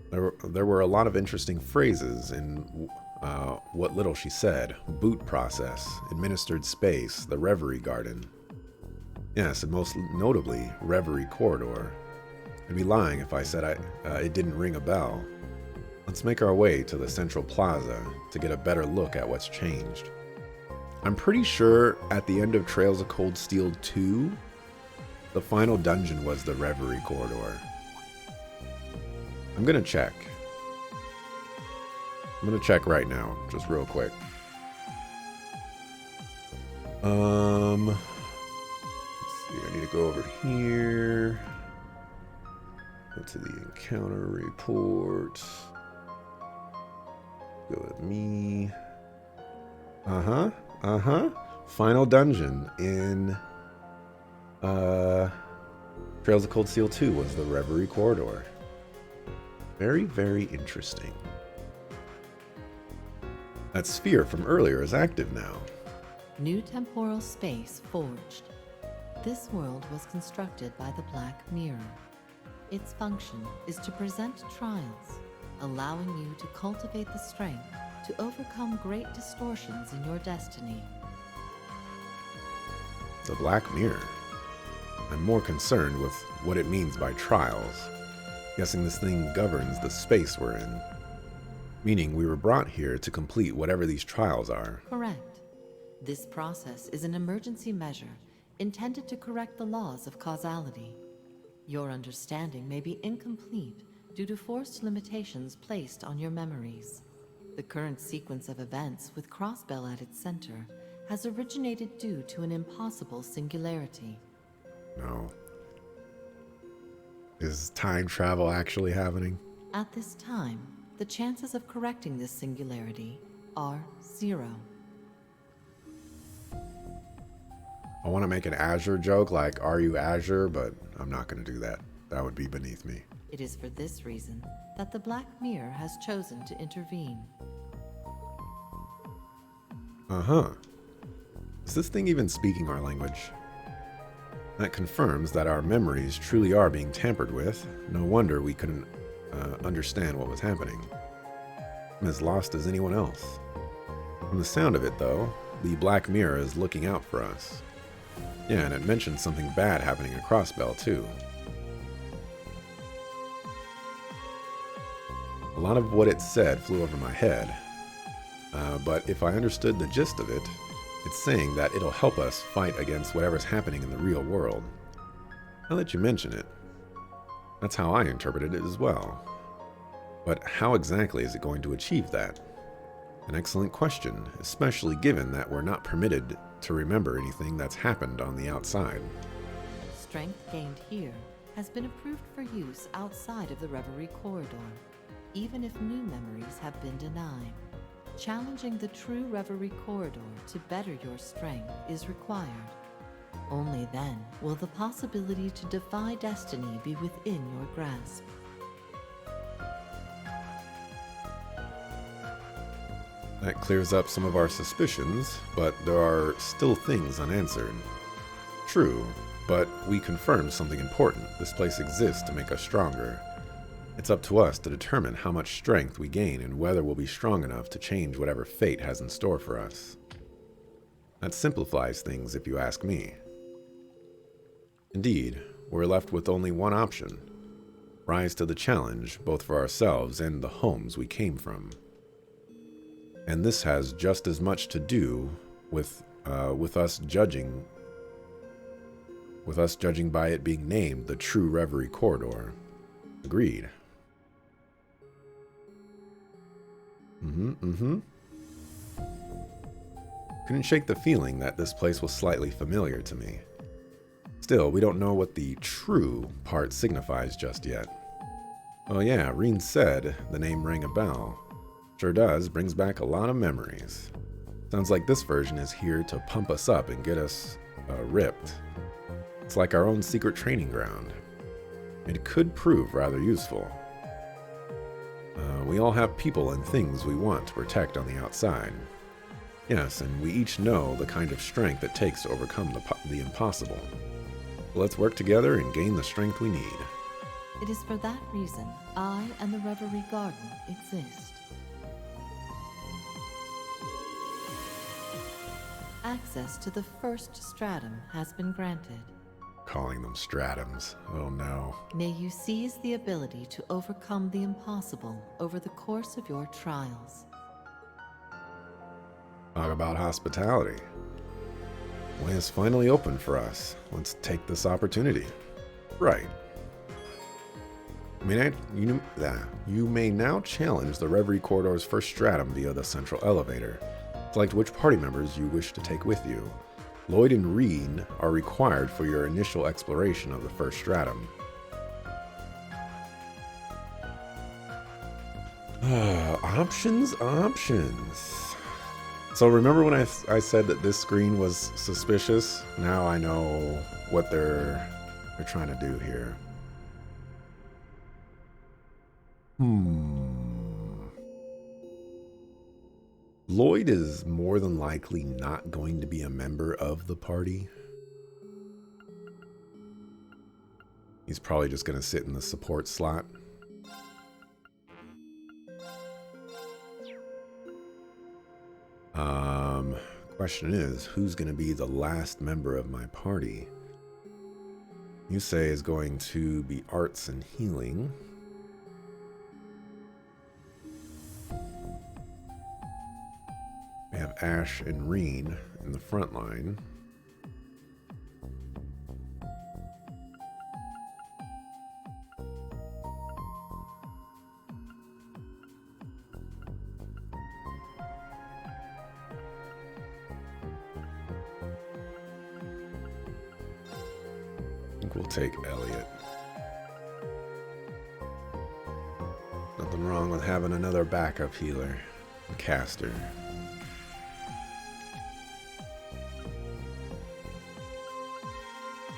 There were a lot of interesting phrases in what little she said. Boot process, administered space, the Reverie Garden. Yes, and most notably, Reverie corridor. I'd be lying if I said it didn't ring a bell. Let's make our way to the central plaza to get a better look at what's changed. I'm pretty sure at the end of Trails of Cold Steel 2, the final dungeon was the Reverie corridor. I'm gonna check. I'm gonna check right now, just real quick. Let's see, I need to go over here. Go to the encounter report. Go with me. Final dungeon in Trails of Cold Steel 2 was the Reverie corridor. Very, very interesting. That sphere from earlier is active now. New temporal space forged. This world was constructed by the Black Mirror. Its function is to present trials, allowing you to cultivate the strength to overcome great distortions in your destiny. The Black Mirror. I'm more concerned with what it means by trials. Guessing this thing governs the space we're in. Meaning we were brought here to complete whatever these trials are. Correct. This process is an emergency measure intended to correct the laws of causality. Your understanding may be incomplete due to forced limitations placed on your memories. The current sequence of events with Crossbell at its center has originated due to an impossible singularity. No. Is time travel actually happening? At this time, the chances of correcting this singularity are 0. I want to make an Azure joke like, are you Azure? But I'm not going to do that. That would be beneath me. It is for this reason that the Black Mirror has chosen to intervene. Is this thing even speaking our language? That confirms that our memories truly are being tampered with. No wonder we couldn't understand what was happening. I'm as lost as anyone else. From the sound of it, though, the Black Mirror is looking out for us. Yeah, and it mentioned something bad happening at Crossbell, too. A lot of what it said flew over my head. But if I understood the gist of it, it's saying that it'll help us fight against whatever's happening in the real world. Now that you mention it, that's how I interpreted it as well. But how exactly is it going to achieve that? An excellent question, especially given that we're not permitted to remember anything that's happened on the outside. Strength gained here has been approved for use outside of the Reverie corridor, even if new memories have been denied. Challenging the true Reverie corridor to better your strength is required. Only then will the possibility to defy destiny be within your grasp. That clears up some of our suspicions, but there are still things unanswered. True, but we confirmed something important. This place exists to make us stronger. It's up to us to determine how much strength we gain and whether we'll be strong enough to change whatever fate has in store for us. That simplifies things if you ask me. Indeed, we're left with only one option. Rise to the challenge, both for ourselves and the homes we came from. And this has just as much to do with us judging by it being named the true Reverie corridor. Agreed. Couldn't shake the feeling that this place was slightly familiar to me. Still, we don't know what the true part signifies just yet. Oh yeah, Reen said the name rang a bell. Sure does, brings back a lot of memories. Sounds like this version is here to pump us up and get us ripped. It's like our own secret training ground. It could prove rather useful. We all have people and things we want to protect on the outside. Yes, and we each know the kind of strength it takes to overcome the impossible. Let's work together and gain the strength we need. It is for that reason I and the Reverie Garden exist. Access to the first stratum has been granted. Calling them stratums. Oh no. May you seize the ability to overcome the impossible over the course of your trials. Talk about hospitality. Way is finally open for us. Let's take this opportunity. Right. You may now challenge the Reverie Corridor's first stratum via the central elevator. Select which party members you wish to take with you. Lloyd and Reen are required for your initial exploration of the first stratum. Options. So remember when I said that this screen was suspicious? Now I know what they're trying to do here. Lloyd is more than likely not going to be a member of the party. He's probably just going to sit in the support slot. Question is, who's going to be the last member of my party? You say is going to be arts and healing. We have Ash and Reen in the front line. I think we'll take Elliot. Nothing wrong with having another backup healer, a caster.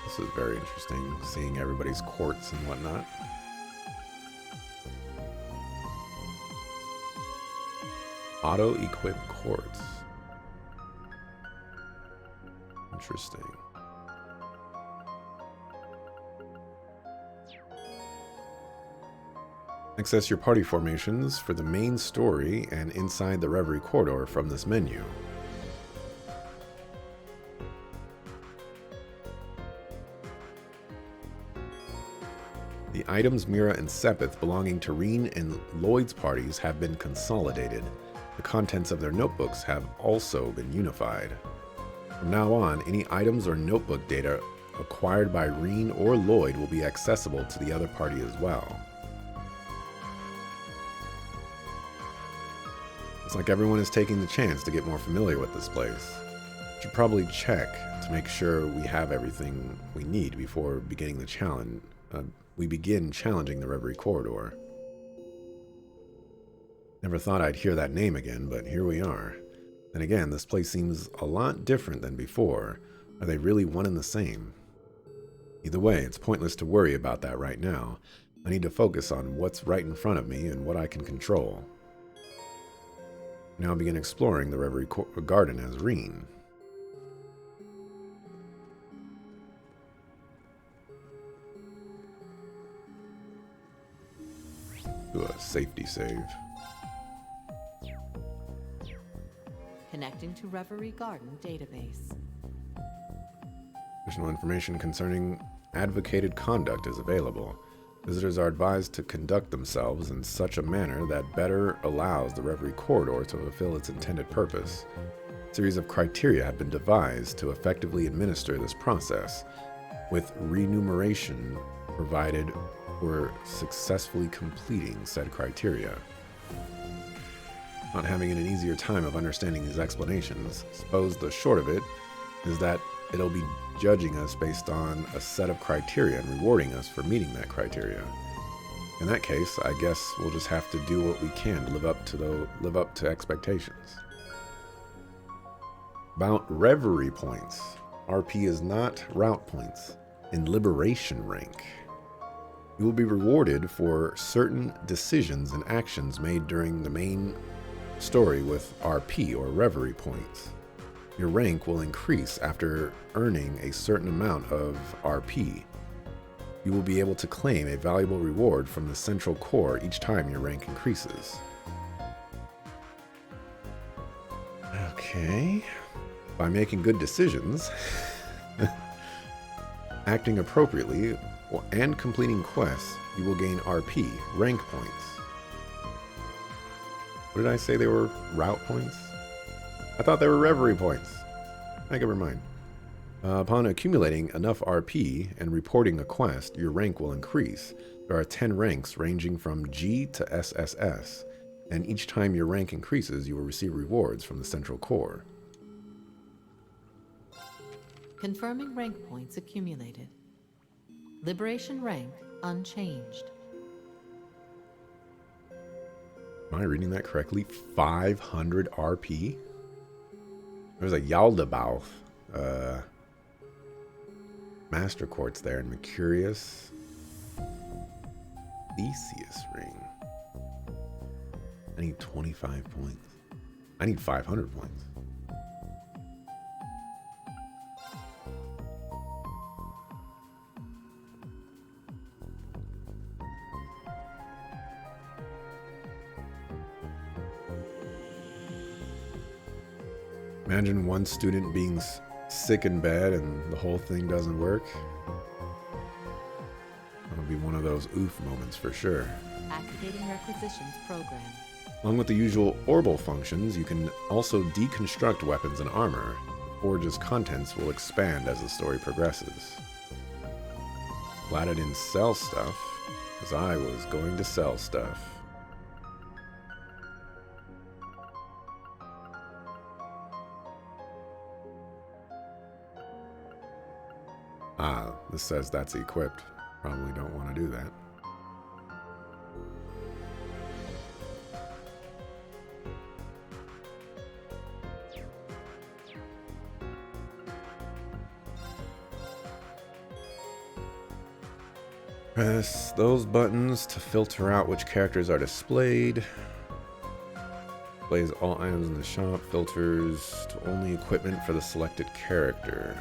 This is very interesting, seeing everybody's quartz and whatnot. Auto-equip quartz. Interesting. Access your party formations for the main story and inside the Reverie Corridor from this menu. The items Mira and Sepith belonging to Reen and Lloyd's parties have been consolidated. The contents of their notebooks have also been unified. From now on, any items or notebook data acquired by Reen or Lloyd will be accessible to the other party as well. It's like everyone is taking the chance to get more familiar with this place. Should probably check to make sure we have everything we need before beginning the challenge. We begin challenging the Reverie Corridor. Never thought I'd hear that name again, but here we are. And again, this place seems a lot different than before. Are they really one and the same? Either way, it's pointless to worry about that right now. I need to focus on what's right in front of me and what I can control. Now begin exploring the Reverie Garden as Reen. Do a safety save. Connecting to Reverie Garden database. Additional information concerning advocated conduct is available. Visitors are advised to conduct themselves in such a manner that better allows the Reverie Corridor to fulfill its intended purpose. A series of criteria have been devised to effectively administer this process, with remuneration provided for successfully completing said criteria. Not having an easier time of understanding these explanations, suppose the short of it is that it'll be judging us based on a set of criteria and rewarding us for meeting that criteria. In that case, I guess we'll just have to do what we can to live up to expectations. About Reverie points. RP is not route points. In Liberation rank, you will be rewarded for certain decisions and actions made during the main story with RP or Reverie points. Your rank will increase after earning a certain amount of RP. You will be able to claim a valuable reward from the central core each time your rank increases. Okay. By making good decisions, acting appropriately, and completing quests, you will gain RP, rank points. What did I say they were? Route points? I thought they were Reverie points. Never mind. Upon accumulating enough RP and reporting a quest, your rank will increase. There are 10 ranks ranging from G to SSS, and each time your rank increases, you will receive rewards from the central core. Confirming rank points accumulated. Liberation rank unchanged. Am I reading that correctly? 500 RP? There's a Yaldabouth Master Quartz there, and Mercurius Theseus ring. I need 25 points. I need 500 points. Imagine one student being sick in bed and the whole thing doesn't work. That'll be one of those oof moments for sure. Activating requisitions program. Along with the usual orbital functions, you can also deconstruct weapons and armor. The forge's contents will expand as the story progresses. Glad I didn't sell stuff, because I was going to sell stuff. Ah, this says that's equipped. Probably don't want to do that. Press those buttons to filter out which characters are displayed. Displays all items in the shop. Filters to only equipment for the selected character.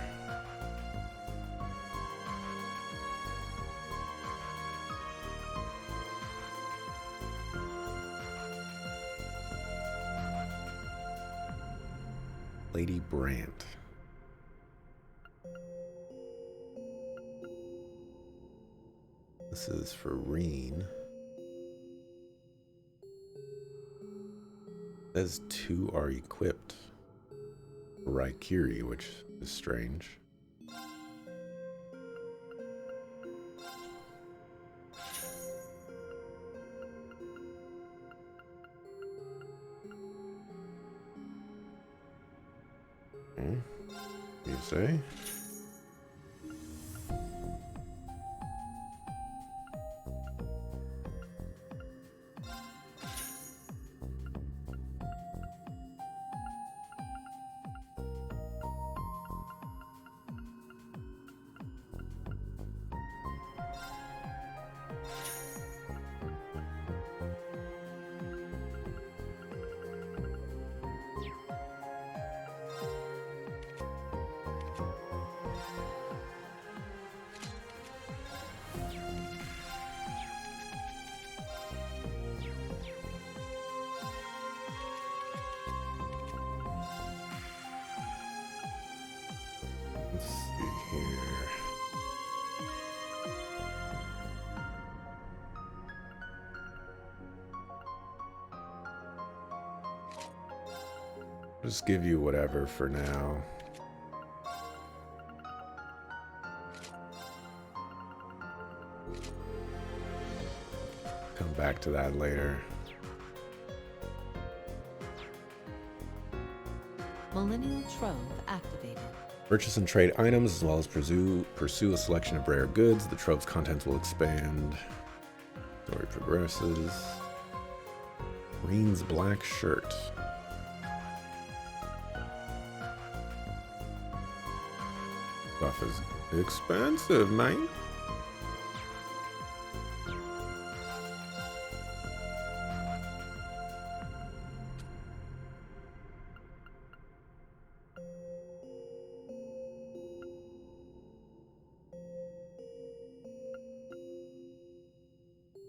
Lady Brandt. This is for Reen. Says 2 are equipped. Raikiri, which is strange. You say? Let's see here. Just give you whatever for now. Come back to that later. Millennial Trove activated. Purchase and trade items as well as pursue a selection of rare goods. The trove's contents will expand. Story progresses. Green's black shirt. Stuff is expensive, man.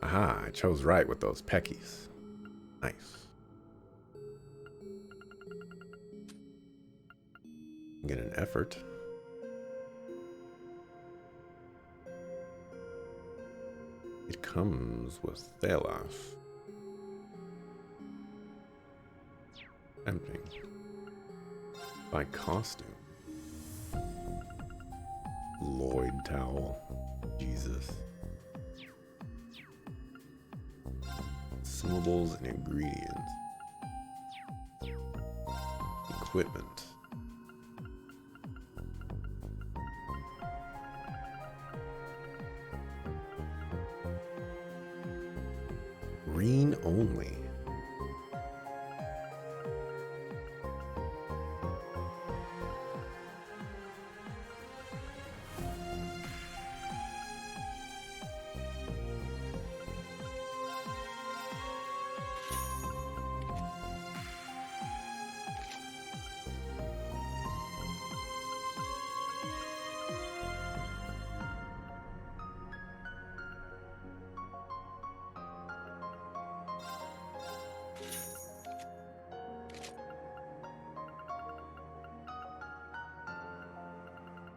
Aha, I chose right with those peckies. Nice. Get an effort. It comes with Thelos. Tempting. By costume. Lloyd towel. Jesus. Consumables and ingredients. Equipment. Green only.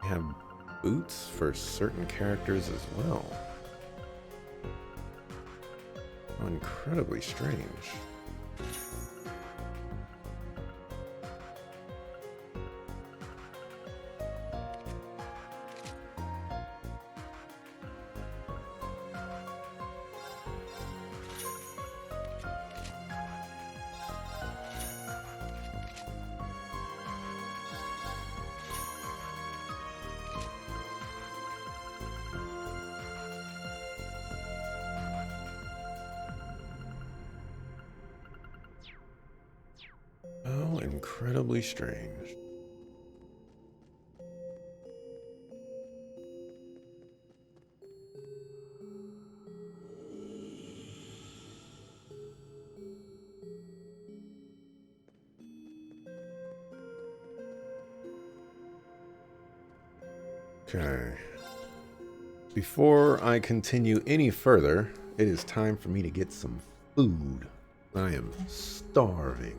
Have boots for certain characters as well. How incredibly strange. How incredibly strange. Okay. Before I continue any further, it is time for me to get some food. I am starving.